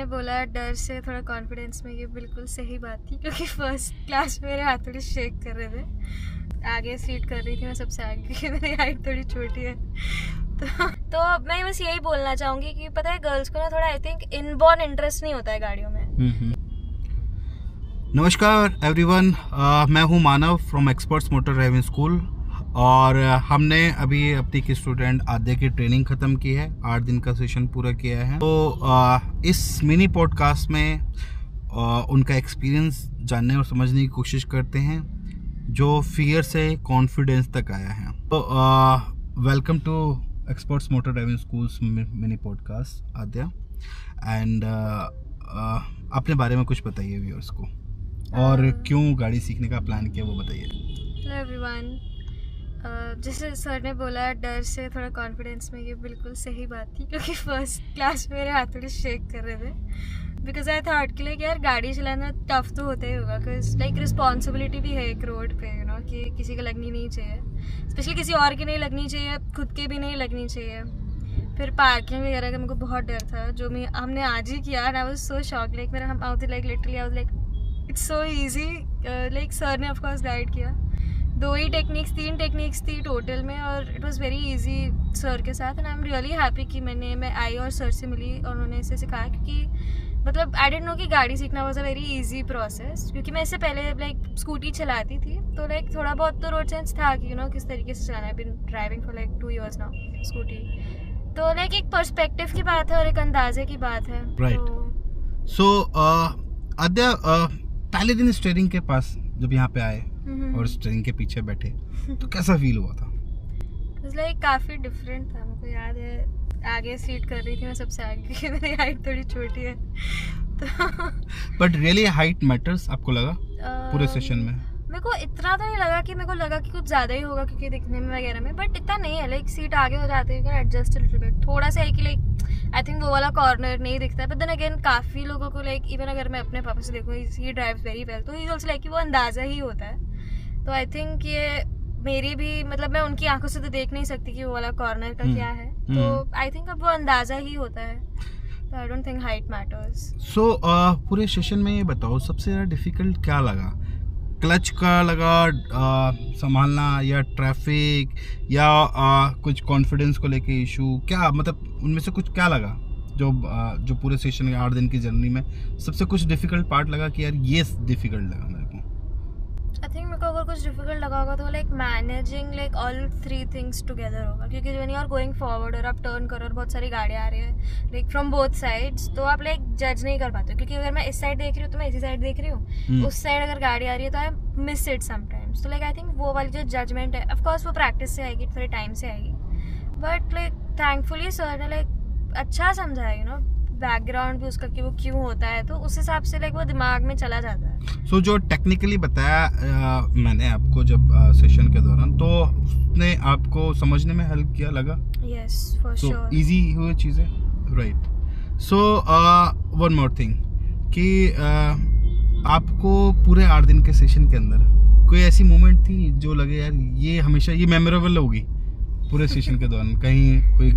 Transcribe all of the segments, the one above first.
ने बोला डर से थोड़ा कॉन्फिडेंस में, ये बिल्कुल सही बात थी क्योंकि फर्स्ट क्लास में मेरे हाथ थोड़े शेक कर रहे थे। आगे सीट कर रही थी मैं सबसे आगे क्योंकि मेरी हाइट थोड़ी छोटी है। तो मैं बस यही बोलना चाहूँगी कि पता है गर्ल्स को ना थोड़ा आई थिंक इनबॉर्न इंटरेस्ट नहीं होता है गाड़ियों में। नमस्कार एवरीवन, मैं हूं Manav from experts motor driving school और हमने अभी अपनी की स्टूडेंट आद्या की ट्रेनिंग ख़त्म की है। 8 दिन का सेशन पूरा किया है। तो इस मिनी पॉडकास्ट में उनका एक्सपीरियंस जानने और समझने की कोशिश करते हैं, जो फियर से कॉन्फिडेंस तक आया है। तो welcome to experts motor driving schools mini podcast Aadya. And अपने बारे में कुछ बताइए व्यूअर्स को, और क्यों गाड़ी सीखने का प्लान किया वो बताइए। हेलो एवरीवन, जैसे सर ने बोला डर से थोड़ा कॉन्फिडेंस में, ये बिल्कुल सही बात थी क्योंकि फर्स्ट क्लास में मेरे हाथ थोड़े शेक कर रहे थे। बिकॉज आई थॉट कि लाइक यार गाड़ी चलाना टफ तो होता ही होगा, बिकॉज लाइक रिस्पॉन्सिबिलिटी भी है एक रोड पे, यू नो, कि किसी को लगनी नहीं चाहिए, स्पेशली किसी और की नहीं लगनी चाहिए, खुद के भी नहीं लगनी चाहिए। फिर पार्किंग वगैरह का मेरे को बहुत डर था, जो हमने आज ही किया। And I was so shock, like मेरा हम out like literally I was like it's so easy. Like sir ने ऑफकोर्स गाइड किया। 3 टेक्निक्स थी टोटल में, और it was very easy sir के साथ। And I am really happy कि मैं आई और सर से मिली और उन्होंने इसे सिखाया, क्योंकि मतलब आई डिडंट नो कि गाड़ी सीखना was a very easy process. क्योंकि मैं इससे पहले लाइक स्कूटी चलाती थी, तो लाइक थोड़ा बहुत तो रोड सेंस था कि यू नो किस तरीके से चलाना है। Been driving for like 2 years now scooty. तो लाइक एक पर्सपेक्टिव की बात है और एक अंदाजे की बात है। राइट। सो आद्या, पहले दिन स्टीयरिंग के पास जब यहाँ पे आए और स्टीयरिंग के पीछे बैठे तो कैसा फील हुआ था? लाइक काफ़ी डिफरेंट था। मुझे याद है आगे सीट कर रही थी मैं सबसे आगे क्योंकि मेरी हाइट थोड़ी छोटी है। तो बट रियली हाइट मैटर्स आपको लगा पूरे सेशन में? मेरे को इतना तो नहीं लगा, कि मेरे को लगा कि कुछ ज़्यादा ही होगा क्योंकि दिखने में वगैरह में, बट इतना नहीं है। लाइक सीट आगे हो जाती है, एडजस्ट थोड़ा सा है कि लाइक आई थिंक वो वाला कॉर्नर नहीं दिखता है। बट देन अगेन काफ़ी लोगों को लाइक इवन अगर मैं अपने पापा से देखूँ, ही ड्राइव्स वेरी वेल, तो ही ऑल्सो लाइक कि वो अंदाज़ा ही होता है। तो आई थिंक ये मेरी भी मतलब मैं उनकी आंखों से तो देख नहीं सकती कि वो वाला कॉर्नर का क्या है। तो आई थिंक अब वो अंदाज़ा ही होता है। तो I don't think height matters. So पूरे सेशन में ये बताओ सबसे ज़्यादा डिफिकल्ट क्या लगा? क्लच का लगा संभालना, या ट्रैफिक, या कुछ कॉन्फिडेंस को लेके इशू? क्या मतलब उनमें से कुछ क्या लगा जो पूरे सेशन के 8 दिन की जर्नी में सबसे कुछ डिफिकल्ट पार्ट लगा कि यार ये डिफिकल्ट लगा मेरे को? आई थिंक मेरे को अगर कुछ डिफिकल्ट लगा होगा तो like managing like all 3 things together होगा। क्योंकि when you are going forward और आप टर्न करो और बहुत सारी गाड़ियाँ आ रही है लाइक फ्रॉम बोथ साइड्स, तो आप लाइक जज नहीं कर पाते। क्योंकि अगर मैं इस साइड देख रही हूँ तो मैं इसी साइड देख रही हूँ, उस साइड अगर गाड़ी आ रही है तो आई मिस इट समटाइम्स। तो लाइक आई थिंक वो वाली जो जजमेंट है, ऑफकोर्स वो प्रैक्टिस से आएगी, थोड़े टाइम से आएगी, बट लाइक थैंकफुली सर ने लाइक अच्छा समझाया, यू नो, बैकग्राउंड भी उसका कि वो क्यों होता है, तो उस हिसाब से लाइक वो दिमाग में चला जाता है। सो जो टेक्निकली बताया मैंने आपको जब सेशन के दौरान, तो उसने आपको समझने में हेल्प किया लगा? Yes for sure. इजी हुई चीज़ें, right. So one more thing कि आपको पूरे 8 दिन के सेशन के अंदर कोई ऐसी मोमेंट थी जो लगे यार ये हमेशा ये मेमोरेबल होगी पूरे सेशन के दौरान? कहीं कोई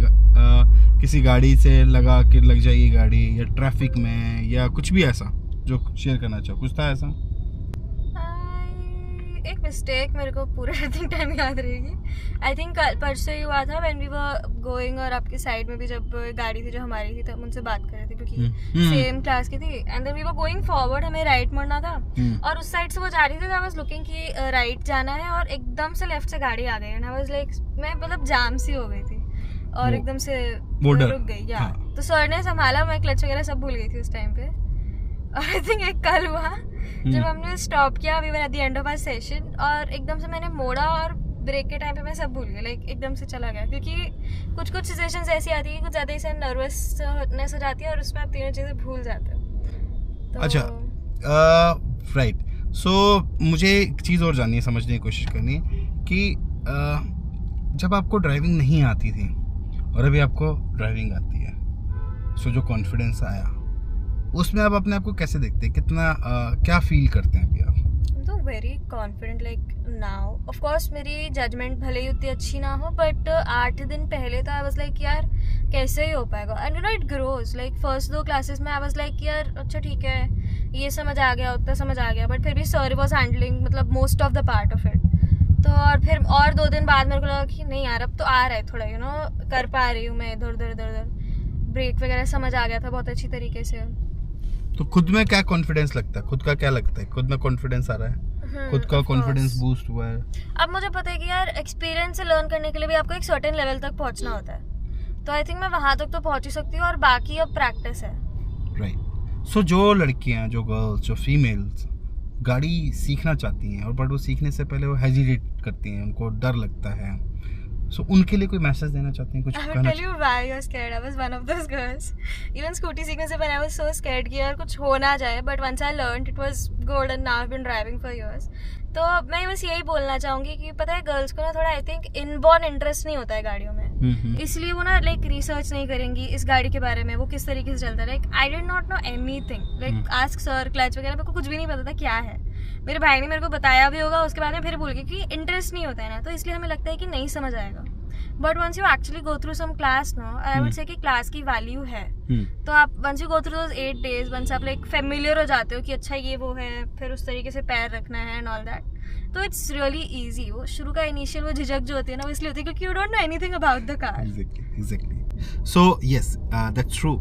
किसी गाड़ी से लग जाएगी गाड़ी, या ट्रैफिक में, या कुछ भी ऐसा जो शेयर करना चाहो? कुछ था ऐसा? एक मिस्टेक मेरे को पूरे टाइम याद रहेगी। आई थिंक कल परसों ही हुआ था व्हेन वी वर गोइंग, और आपकी साइड में भी जब गाड़ी थी जो हमारी थी तब उनसे बात कर रहे थे क्योंकि सेम क्लास की थी। And then we were going forward, हमें राइट मुड़ना था और उस साइड से वो जा रही थी। आई वाज लुकिंग कि राइट जाना है और एकदम से लेफ्ट से गाड़ी आ गई। एंड आई वाज लाइक मैं मतलब जाम सी हो गई थी और एकदम से रुक गई। या तो सर ने संभाला, मैं क्लच वगैरह सब भूल गई थी उस टाइम पे। और आई थिंक एक कल हुआ जब हमने स्टॉप किया, we were at the end of our session, और एकदम से मैंने मोड़ा और ब्रेक के टाइम पे मैं सब भूल गई, लाइक एकदम से चला गया। क्योंकि कुछ सिचुएशंस ऐसी आती है कि कुछ ज़्यादा ही से नर्वसनेस हो जाती है और उसमें आप तीनों चीज़ें भूल जाते हो। तो अच्छा, राइट। सो मुझे एक चीज़ और जाननी है, समझने की कोशिश करनी है कि जब आपको ड्राइविंग नहीं आती थी और अभी आपको ड्राइविंग आती है, सो जो कॉन्फिडेंस आया उसमें आप अपने आप को कैसे देखते हैं? कितना क्या फील करते हैं अभी आप? तो very confident like now. Of course मेरी जजमेंट भले ही उतनी अच्छी ना हो, बट 8 दिन पहले तो आई वाज लाइक यार कैसे ही हो पाएगा. And you know it grows. Like first 2 classes में आई वाज लाइक यार अच्छा ठीक है, ये समझ आ गया, उतना समझ आ गया, बट फिर भी सर वाज हैंडलिंग मतलब most of the part of it. तो और फिर और 2 दिन बाद मेरे को लगा कि नहीं यार अब तो आ रहा है थोड़ा, यू नो कर पा रही हूँ मैं इधर उधर ब्रेक वगैरह समझ आ गया था बहुत अच्छी तरीके से. तो खुद में क्या कॉन्फिडेंस लगता है, खुद का क्या लगता है, खुद में कॉन्फिडेंस आ रहा है, खुद का कॉन्फिडेंस बूस्ट हुआ है? अब मुझे पता है कि यार एक्सपीरियंस से लर्न करने के लिए भी आपको एक सर्टेन लेवल तक पहुंचना होता है. तो आई थिंक मैं वहां तक तो पहुंच ही सकती हूँ और बाकी अब प्रैक्टिस है. राइट. सो जो लड़कियां, जो गर्ल्स, जो फीमेल्स गाड़ी सीखना चाहती हैं और बट वो सीखने से पहले वो हेजिटेट करती हैं, उनको डर लगता है, सो उनके लिए कोई मैसेज देना चाहती हैं, कुछ कहना? I will tell you why you're scared. I was one of those girls. Even scooty सीखने से पहले I was so scared कि यार कुछ हो ना जाए. But once I learned, it was good and now I've been driving for years. तो मैं बस यही बोलना चाहूँगी कि पता है गर्ल्स को ना थोड़ा आई थिंक इनबॉर्न इंटरेस्ट नहीं होता है गाड़ियों में, इसलिए वो ना लाइक रिसर्च नहीं करेंगी इस गाड़ी के बारे में, वो किस तरीके से चलता है. Like I did not know anything. Like ask sir, clutch वगैरह मेरे को कुछ भी नहीं पता था क्या है. मेरे भाई ने मेरे को बताया भी होगा, उसके बाद में फिर भूल गई कि इंटरेस्ट नहीं होता है ना, तो इसलिए हमें लगता है कि नहीं समझ आएगा. But once you actually go through some class no, I would say कि क्लास की वैल्यू है. तो आप once you go through those 8 days, once आप लाइक फेमिलियर हो जाते हो कि अच्छा ये वो है, फिर उस तरीके से पैर रखना है एंड ऑल दैट, तो इट्स रियली इजी. वो शुरू का इनिशियल वो झिझक जो होती है ना, वो इसलिए होती है क्योंकि you don't know anything about the car. Exactly. So yes, that's true.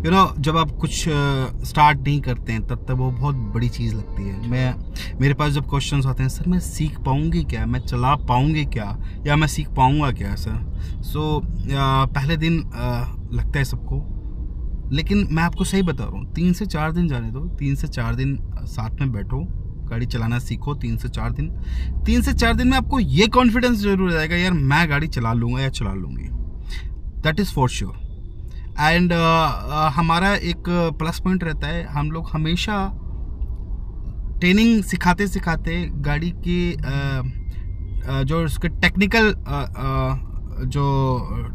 You know जब आप कुछ स्टार्ट नहीं करते हैं तब तक वो बहुत बड़ी चीज़ लगती है. मेरे पास जब क्वेश्चंस आते हैं, सर मैं सीख पाऊंगी क्या, मैं चला पाऊंगी क्या, या मैं सीख पाऊंगा क्या सर. सो पहले दिन लगता है सबको, लेकिन मैं आपको सही बता रहा हूँ, 3 से 4 दिन जाने दो. 3 से 4 दिन साथ में बैठो, गाड़ी चलाना सीखो. 3 से 4 दिन में आपको ये कॉन्फिडेंस जरूर आ जाएगा यार मैं गाड़ी चला लूँगा या चला लूँगी. That is for sure. And हमारा एक प्लस पॉइंट रहता है, हम लोग हमेशा ट्रेनिंग सिखाते सिखाते गाड़ी की जो उसके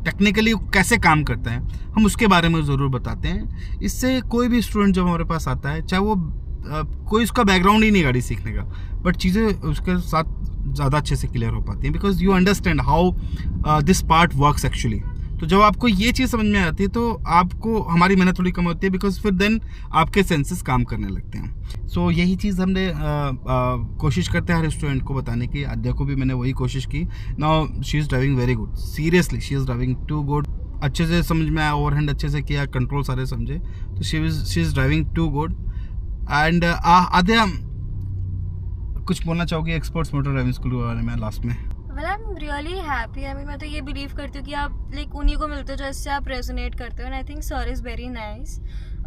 टेक्निकली कैसे काम करता है हम उसके बारे में ज़रूर बताते हैं. इससे कोई भी स्टूडेंट जब हमारे पास आता है, चाहे वो कोई उसका बैकग्राउंड ही नहीं गाड़ी सीखने का, बट चीज़ें उसके साथ ज़्यादा अच्छे से क्लियर हो पाती हैं, because you understand how this part works actually. तो जब आपको ये चीज़ समझ में आती है तो आपको हमारी मेहनत थोड़ी कम होती है, बिकॉज फिर देन आपके सेंसेस काम करने लगते हैं. सो यही चीज़ हमने कोशिश करते हैं हर स्टूडेंट को बताने की. आद्या को भी मैंने वही कोशिश की. Now she is driving very good. Seriously she is driving too good. अच्छे से समझ में आया, ओवरहैंड अच्छे से किया, कंट्रोल सारे समझे, तो she is driving too good. And Aadya कुछ बोलना चाहोगी एक्सपर्ट्स मोटर ड्राइविंग स्कूल के बारे में लास्ट में? Well, I'm really happy. I mean, मैं तो ये बिलीव करती हूँ कि आप लाइक उन्हीं को मिलते हो जिससे आप रेजोनेट करते हो. And I think sir is very nice.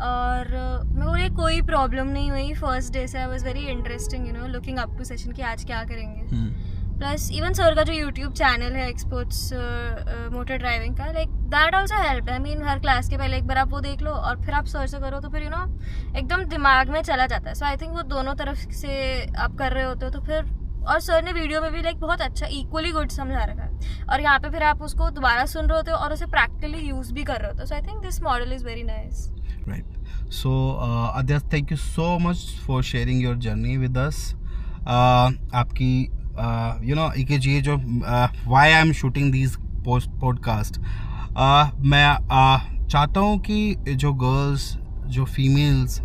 और मेरे को कोई प्रॉब्लम नहीं हुई फर्स्ट डे से. I was very interesting, you know, looking up to session कि आज क्या करेंगे. प्लस इवन सर का जो यूट्यूब चैनल है एक्सपर्ट्स मोटर ड्राइविंग का, like that also help. I mean हर क्लास के पहले एक बार आप वो देख लो और फिर आप सर से करो, तो फिर यू नो एकदम दिमाग में चला जाता है. सो आई थिंक वो दोनों तरफ से आप कर रहे होते हो, तो फिर और सर ने वीडियो में भी लाइक बहुत अच्छा इक्वली गुड समझा रखा है, और यहाँ पे फिर आप उसको दोबारा सुन रहे होते हो और उसे प्रैक्टिकली यूज भी कर रहे होते हो. So I think this model is very nice. Right. So Aadya, thank you so much for sharing your journey with us. आपकी यू नो ये जो why I am shooting these podcast, मैं चाहता हूँ कि जो गर्ल्स, जो फीमेल्स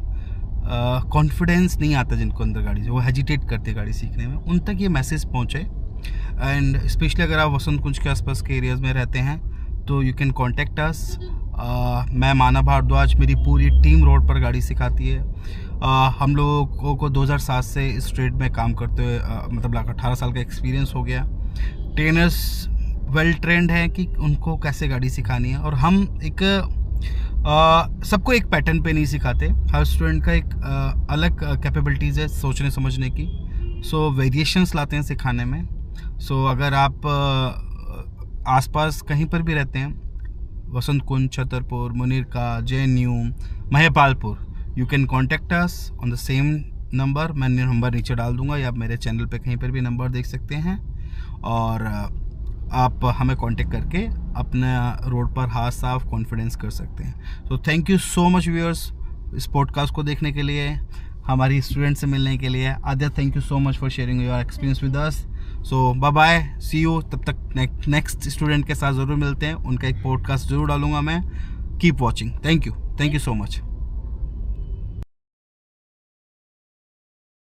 कॉन्फिडेंस नहीं आता जिनको अंदर गाड़ी से, वो हेजिटेट करते गाड़ी सीखने में, उन तक ये मैसेज पहुँचे. एंड स्पेशली अगर आप वसंत कुंज के आसपास के एरियाज़ में रहते हैं तो यू कैन कॉन्टेक्ट अस. मैं मानव भारद्वाज, मेरी पूरी टीम रोड पर गाड़ी सिखाती है. हम लोगों को 2007 से इस ट्रेड में काम करते हुए मतलब 18 साल का एक्सपीरियंस हो गया. ट्रेनर्स वेल ट्रेंड हैं कि उनको कैसे गाड़ी सिखानी है, और हम एक सबको एक पैटर्न पे नहीं सिखाते. हर स्टूडेंट का एक अलग कैपेबिलिटीज़ है सोचने समझने की. सो वेरिएशंस लाते हैं सिखाने में. सो अगर आप आसपास कहीं पर भी रहते हैं, Vasant Kunj, Chhatarpur, Munirka, JNU, Mahipalpur, you can contact us on the same number. मैं नंबर नीचे डाल दूंगा, या आप मेरे चैनल पे कहीं पर भी नंबर देख सकते हैं, और आप हमें कांटेक्ट करके अपना रोड पर हाथ साफ कॉन्फिडेंस कर सकते हैं. तो thank you so much viewers इस पॉडकास्ट को देखने के लिए. हमारी स्टूडेंट से मिलने के लिए। Aadya, thank you so much for sharing your experience with us. So bye bye, see you. तब तक नेक्स्ट स्टूडेंट के साथ ज़रूर मिलते हैं, उनका एक पॉडकास्ट ज़रूर डालूंगा मैं। Keep watching. Thank you so much.